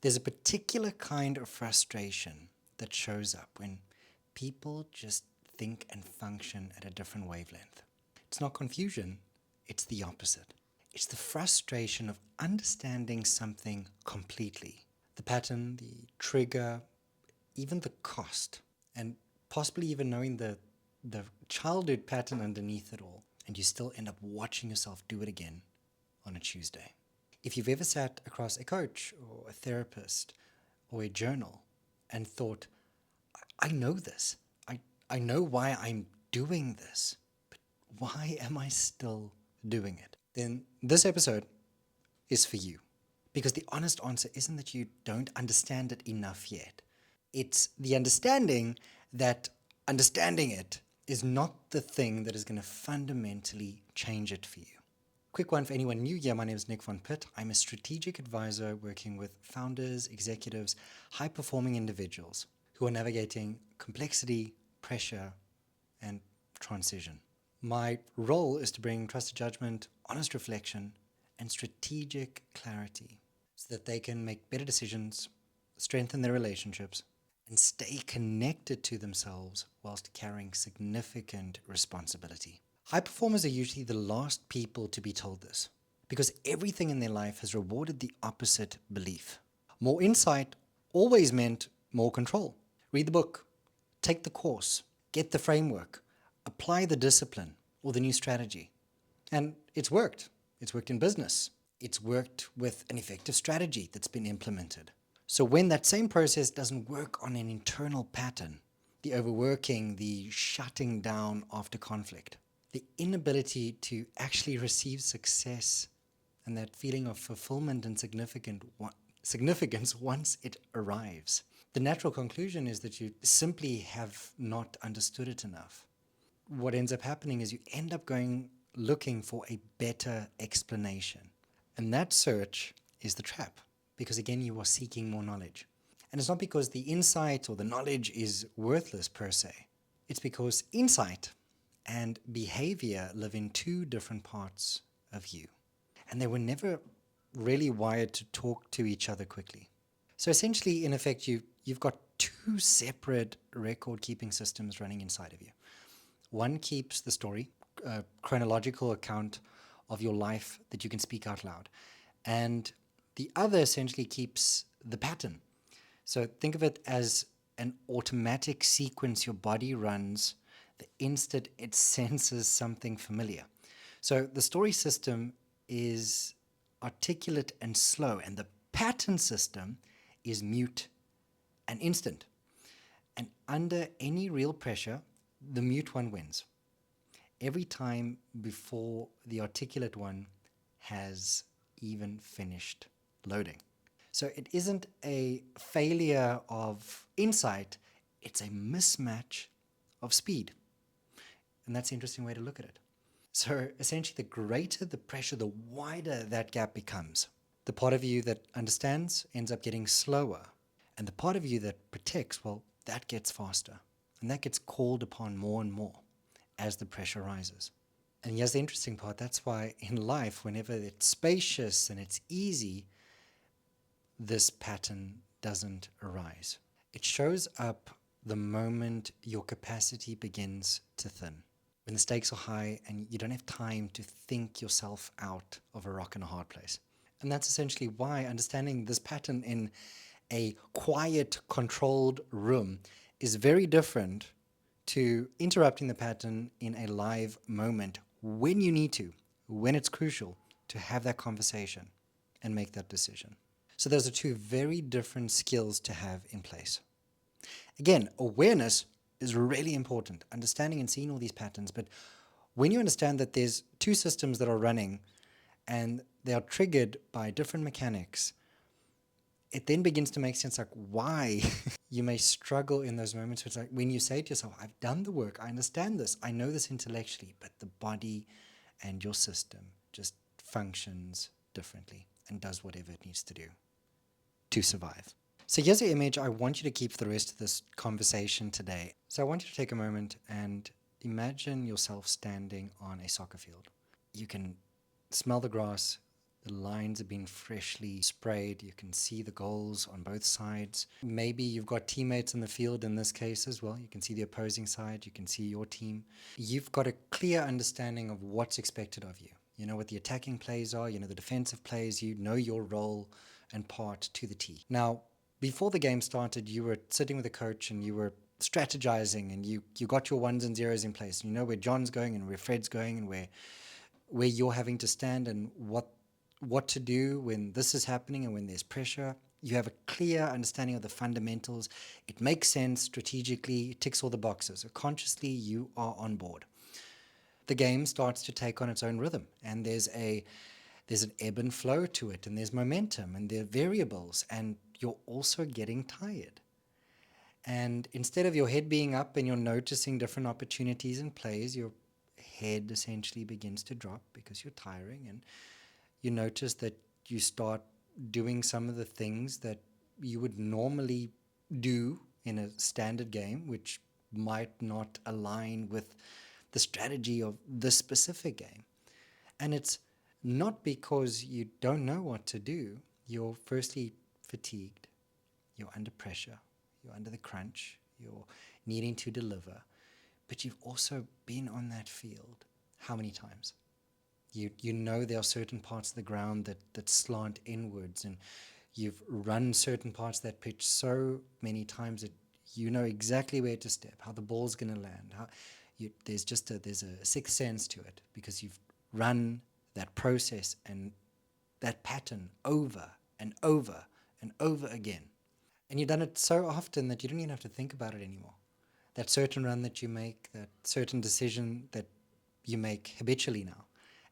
There's a particular kind of frustration that shows up when people just think and function at a different wavelength. It's not confusion, it's the opposite. It's the frustration of understanding something completely. The pattern, the trigger, even the cost, and possibly even knowing the childhood pattern underneath it all, and you still end up watching yourself do it again on a Tuesday. If you've ever sat across a coach or a therapist or a journal and thought, I know this, I know why I'm doing this, but why am I still doing it? Then this episode is for you. Because the honest answer isn't that you don't understand it enough yet. It's the understanding that understanding it is not the thing that is going to fundamentally change it for you. Quick one for anyone new here. My name is Nick von Pitt. I'm a strategic advisor working with founders, executives, high-performing individuals who are navigating complexity, pressure, and transition. My role is to bring trusted judgment, honest reflection, and strategic clarity so that they can make better decisions, strengthen their relationships, and stay connected to themselves whilst carrying significant responsibility. High performers are usually the last people to be told this because everything in their life has rewarded the opposite belief. More insight always meant more control. Read the book, take the course, get the framework, apply the discipline or the new strategy. And it's worked. It's worked in business. It's worked with an effective strategy that's been implemented. So when that same process doesn't work on an internal pattern, the overworking, the shutting down after conflict, the inability to actually receive success and that feeling of fulfillment and significance once it arrives, the natural conclusion is that you simply have not understood it enough. What ends up happening is you end up looking for a better explanation. And that search is the trap, because again, you are seeking more knowledge. And it's not because the insight or the knowledge is worthless per se. It's because insight and behavior live in two different parts of you. And they were never really wired to talk to each other quickly. So essentially, in effect, you've got two separate record-keeping systems running inside of you. One keeps the story, a chronological account of your life that you can speak out loud. And the other essentially keeps the pattern. So think of it as an automatic sequence your body runs the instant it senses something familiar. So the story system is articulate and slow, and the pattern system is mute and instant. And under any real pressure, the mute one wins every time before the articulate one has even finished loading. So it isn't a failure of insight, it's a mismatch of speed. And that's an interesting way to look at it. So essentially, the greater the pressure, the wider that gap becomes. The part of you that understands ends up getting slower. And the part of you that protects, well, that gets faster. And that gets called upon more and more as the pressure rises. And here's the interesting part. That's why in life, whenever it's spacious and it's easy, this pattern doesn't arise. It shows up the moment your capacity begins to thin. When the stakes are high and you don't have time to think yourself out of a rock and a hard place. And that's essentially why understanding this pattern in a quiet, controlled room is very different to interrupting the pattern in a live moment when you need to, when it's crucial to have that conversation and make that decision. So those are two very different skills to have in place. Again, awareness is really important, understanding and seeing all these patterns. But when you understand that there's two systems that are running and they are triggered by different mechanics, it then begins to make sense like why you may struggle in those moments. It's like when you say to yourself, I've done the work, I understand this, I know this intellectually, but the body and your system just functions differently and does whatever it needs to do to survive. So here's the image I want you to keep for the rest of this conversation today. So I want you to take a moment and imagine yourself standing on a soccer field. You can smell the grass, The lines have been freshly sprayed. You can see the goals on both sides. Maybe you've got teammates in the field in this case as well. You can see the opposing side. You can see your team. You've got a clear understanding of what's expected of you. You know what the attacking plays are. You know the defensive plays. You know your role and part to the T. Now, before the game started, you were sitting with a coach and you were strategizing, and you got your ones and zeros in place. You know where John's going and where Fred's going and where you're having to stand and what to do when this is happening and when there's pressure. You have a clear understanding of the fundamentals. It makes sense strategically, it ticks all the boxes. So consciously, you are on board. The game starts to take on its own rhythm, and there's an ebb and flow to it, and there's momentum, and there are variables, and you're also getting tired. And instead of your head being up and you're noticing different opportunities and plays, your head essentially begins to drop because you're tiring, and you notice that you start doing some of the things that you would normally do in a standard game, which might not align with the strategy of this specific game. And it's not because you don't know what to do. You're firstly fatigued, you're under pressure, you're under the crunch, you're needing to deliver, but you've also been on that field how many times? You know there are certain parts of the ground that slant inwards, and you've run certain parts of that pitch so many times that you know exactly where to step, how the ball's going to land. There's a sixth sense to it because you've run that process and that pattern over and over and over again. And you've done it so often that you don't even have to think about it anymore. That certain run that you make, that certain decision that you make habitually now,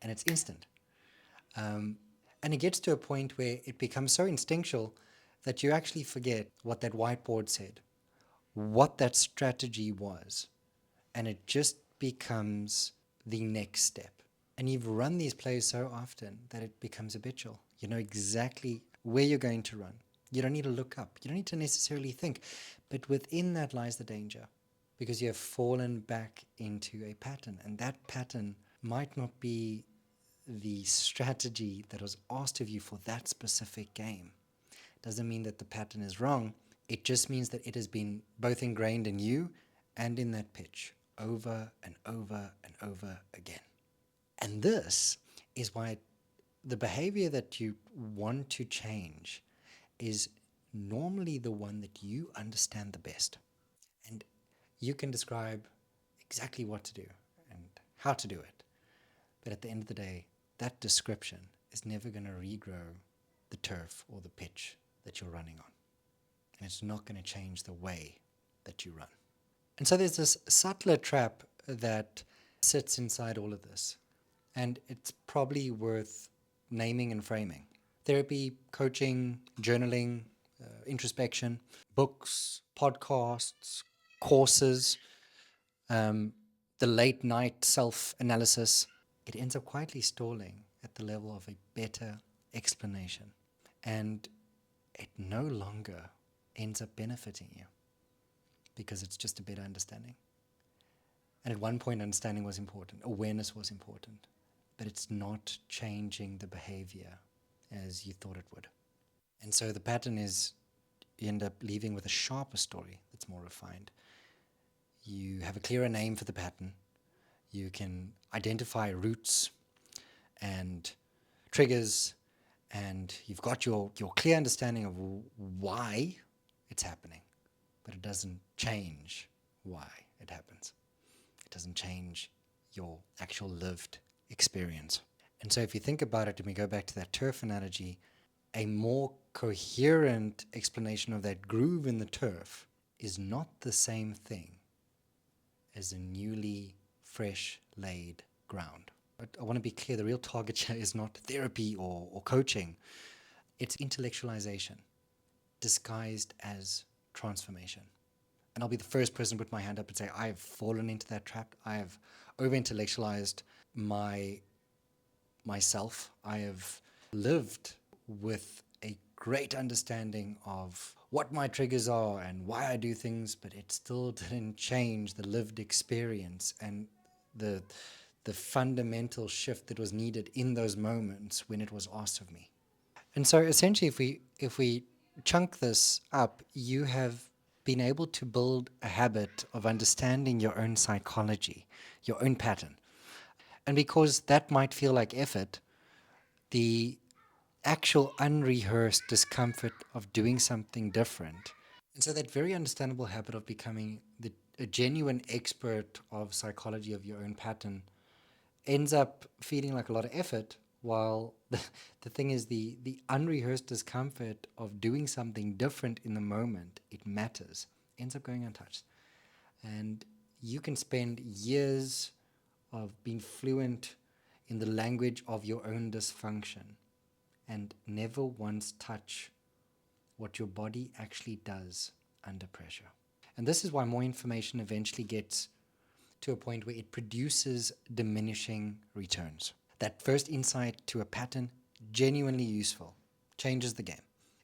and it's instant. And it gets to a point where it becomes so instinctual that you actually forget what that whiteboard said, what that strategy was, and it just becomes the next step. And you've run these plays so often that it becomes habitual. You know exactly where you're going to run. You don't need to look up. You don't need to necessarily think. But within that lies the danger because you have fallen back into a pattern. And that pattern might not be the strategy that was asked of you for that specific game. Doesn't mean that the pattern is wrong. It just means that it has been both ingrained in you and in that pitch over and over and over again. And this is why the behavior that you want to change is normally the one that you understand the best. And you can describe exactly what to do and how to do it. But at the end of the day, that description is never going to regrow the turf or the pitch that you're running on. And it's not going to change the way that you run. And so there's this subtler trap that sits inside all of this. And it's probably worth naming and framing. Therapy, coaching, journaling, introspection, books, podcasts, courses, the late night self analysis, it ends up quietly stalling at the level of a better explanation. And it no longer ends up benefiting you because it's just a better understanding. And at one point, understanding was important, awareness was important, but it's not changing the behavior as you thought it would. And so the pattern is you end up leaving with a sharper story that's more refined. You have a clearer name for the pattern. You can identify roots and triggers, and you've got your clear understanding of why it's happening, but it doesn't change why it happens. It doesn't change your actual lived experience. And so if you think about it, and we go back to that turf analogy, a more coherent explanation of that groove in the turf is not the same thing as a newly fresh laid ground. But I want to be clear, the real target here is not therapy or coaching. It's intellectualization disguised as transformation. And I'll be the first person to put my hand up and say, I've fallen into that trap. I have over-intellectualized myself. I have lived with a great understanding of what my triggers are and why I do things, but it still didn't change the lived experience and the the fundamental shift that was needed in those moments when it was asked of me. And so essentially, if we chunk this up, you have been able to build a habit of understanding your own psychology, your own pattern. And because that might feel like effort, the actual unrehearsed discomfort of doing something different. And so that very understandable habit of becoming a genuine expert of psychology of your own pattern ends up feeling like a lot of effort, while the thing is the unrehearsed discomfort of doing something different in the moment, it matters, ends up going untouched. And you can spend years of being fluent in the language of your own dysfunction and never once touch what your body actually does under pressure. And this is why more information eventually gets to a point where it produces diminishing returns. That first insight to a pattern, genuinely useful, changes the game.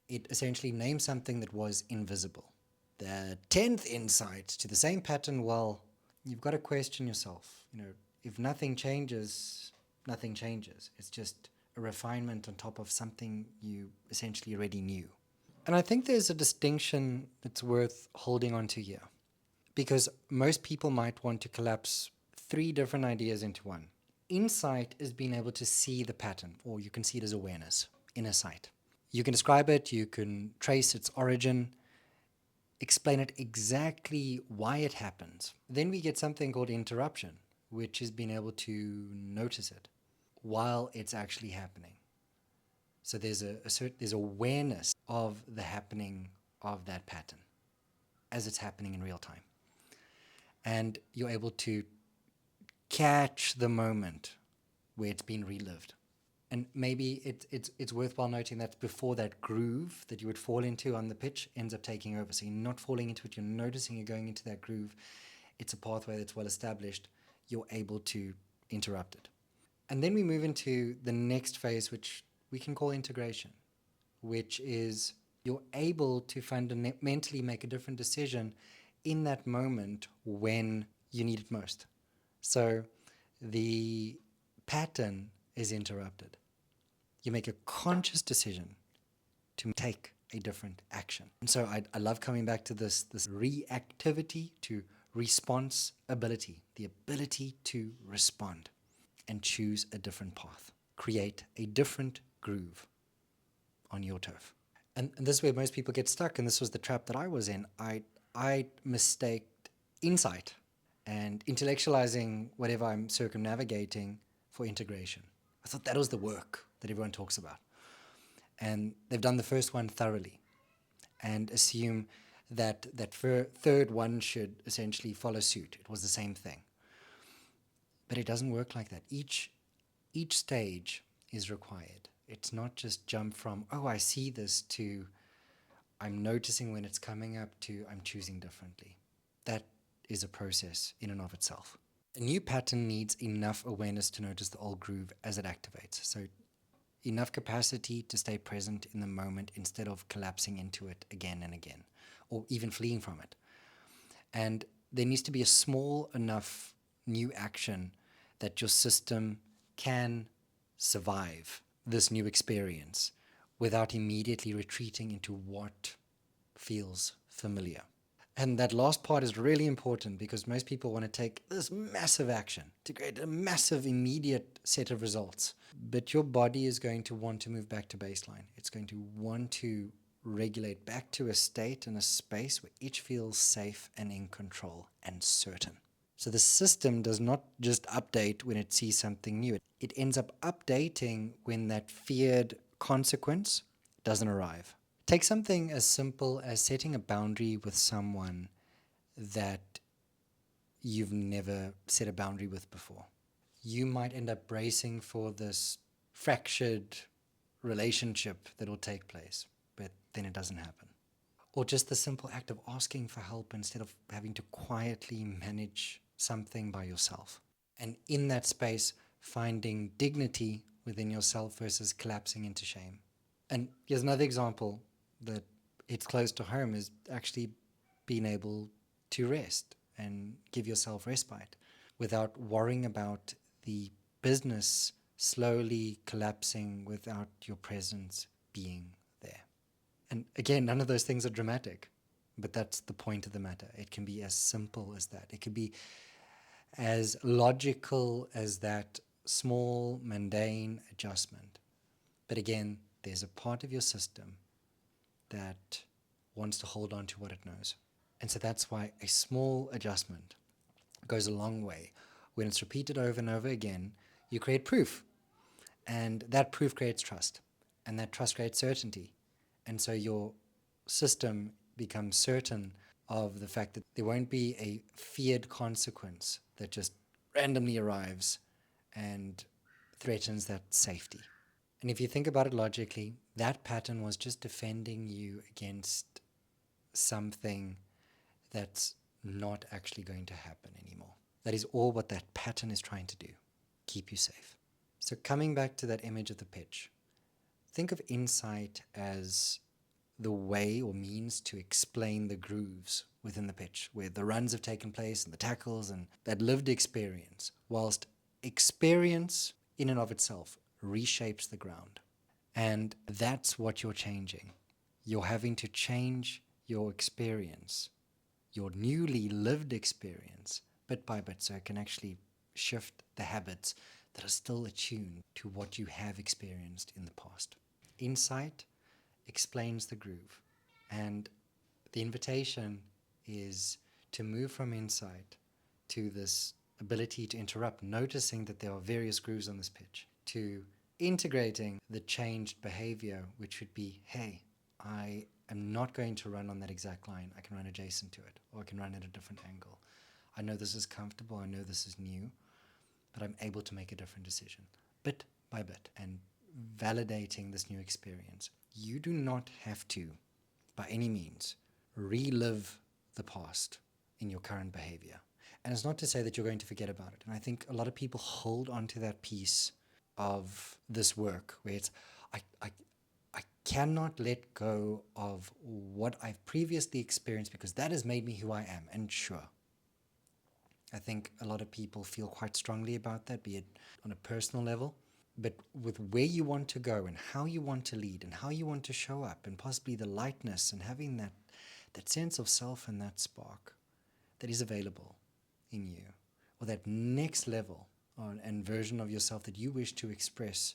It essentially names something that was invisible. The 10th insight to the same pattern, well, you've got to question yourself. If nothing changes, nothing changes. It's just a refinement on top of something you essentially already knew. And I think there's a distinction that's worth holding on to here, because most people might want to collapse three different ideas into one. Insight is being able to see the pattern, or you can see it as awareness, inner sight. You can describe it, you can trace its origin, explain it exactly why it happens. Then we get something called interruption, which is being able to notice it while it's actually happening. So there's awareness of the happening of that pattern as it's happening in real time. And you're able to catch the moment where it's been relived. And maybe it's worthwhile noting that before that groove that you would fall into on the pitch ends up taking over. So you're not falling into it, you're noticing you're going into that groove. It's a pathway that's well established. You're able to interrupt it. And then we move into the next phase, which we can call integration, which is you're able to fundamentally make a different decision in that moment when you need it most. So the pattern is interrupted. You make a conscious decision to take a different action. And so I love coming back to this reactivity to response ability, the ability to respond and choose a different path, create a different groove on your turf. And this is where most people get stuck, and this was the trap that I was in. I mistaked insight and intellectualizing whatever I'm circumnavigating for integration. I thought that was the work that everyone talks about. And they've done the first one thoroughly and assume that third one should essentially follow suit. It was the same thing. But it doesn't work like that. Each stage is required. It's not just jump from, oh, I see this, to I'm noticing when it's coming up, to I'm choosing differently. That is a process in and of itself. A new pattern needs enough awareness to notice the old groove as it activates. So enough capacity to stay present in the moment instead of collapsing into it again and again, or even fleeing from it. And there needs to be a small enough new action that your system can survive this new experience without immediately retreating into what feels familiar. And that last part is really important because most people want to take this massive action to create a massive immediate set of results. But your body is going to want to move back to baseline. It's going to want to regulate back to a state and a space where each feels safe and in control and certain. So the system does not just update when it sees something new. It ends up updating when that feared consequence doesn't arrive. Take something as simple as setting a boundary with someone that you've never set a boundary with before. You might end up bracing for this fractured relationship that will take place, but then it doesn't happen. Or just the simple act of asking for help instead of having to quietly manage something by yourself. And in that space, finding dignity within yourself versus collapsing into shame. And here's another example that it's close to home, is actually being able to rest and give yourself respite without worrying about the business slowly collapsing without your presence being there. And again, none of those things are dramatic, but that's the point of the matter. It can be as simple as that. It could be as logical as that small, mundane adjustment. But again, there's a part of your system that wants to hold on to what it knows. And so that's why a small adjustment goes a long way. When it's repeated over and over again, you create proof. And that proof creates trust. And that trust creates certainty. And so your system becomes certain of the fact that there won't be a feared consequence that just randomly arrives and threatens that safety. And if you think about it logically, that pattern was just defending you against something that's not actually going to happen anymore. That is all what that pattern is trying to do, keep you safe. So coming back to that image of the pitch, think of insight as the way or means to explain the grooves within the pitch, where the runs have taken place and the tackles and that lived experience, whilst experience in and of itself reshapes the ground. And that's what you're changing. You're having to change your experience, your newly lived experience, bit by bit, so it can actually shift the habits that are still attuned to what you have experienced in the past. Insight explains the groove. And the invitation is to move from insight to this ability to interrupt, noticing that there are various grooves on this pitch, to integrating the changed behavior, which would be, hey, I am not going to run on that exact line. I can run adjacent to it, or I can run at a different angle. I know this is comfortable. I know this is new, but I'm able to make a different decision, bit by bit, and validating this new experience. You do not have to, by any means, relive the past in your current behavior. And it's not to say that you're going to forget about it. And I think a lot of people hold on to that piece of this work where it's, I cannot let go of what I've previously experienced because that has made me who I am. And sure, I think a lot of people feel quite strongly about that, be it on a personal level, but with where you want to go and how you want to lead and how you want to show up and possibly the lightness and having that sense of self and that spark that is available in you, or that next level and version of yourself that you wish to express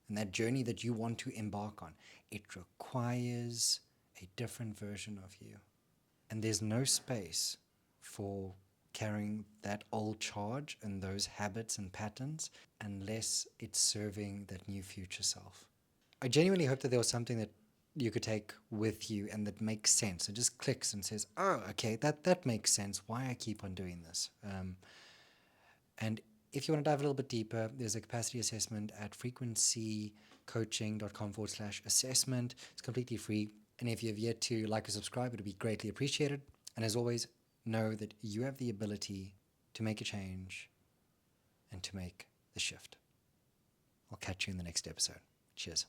and that journey that you want to embark on, it requires a different version of you. And there's no space for carrying that old charge and those habits and patterns unless it's serving that new future self. I genuinely hope that there was something that you could take with you and that makes sense. It just clicks and says, oh, okay, that makes sense why I keep on doing this. And if you want to dive a little bit deeper, there's a capacity assessment at frequencycoaching.com/assessment. It's completely free. And if you have yet to like or subscribe, it would be greatly appreciated. And as always, know that you have the ability to make a change and to make the shift. I'll catch you in the next episode. Cheers.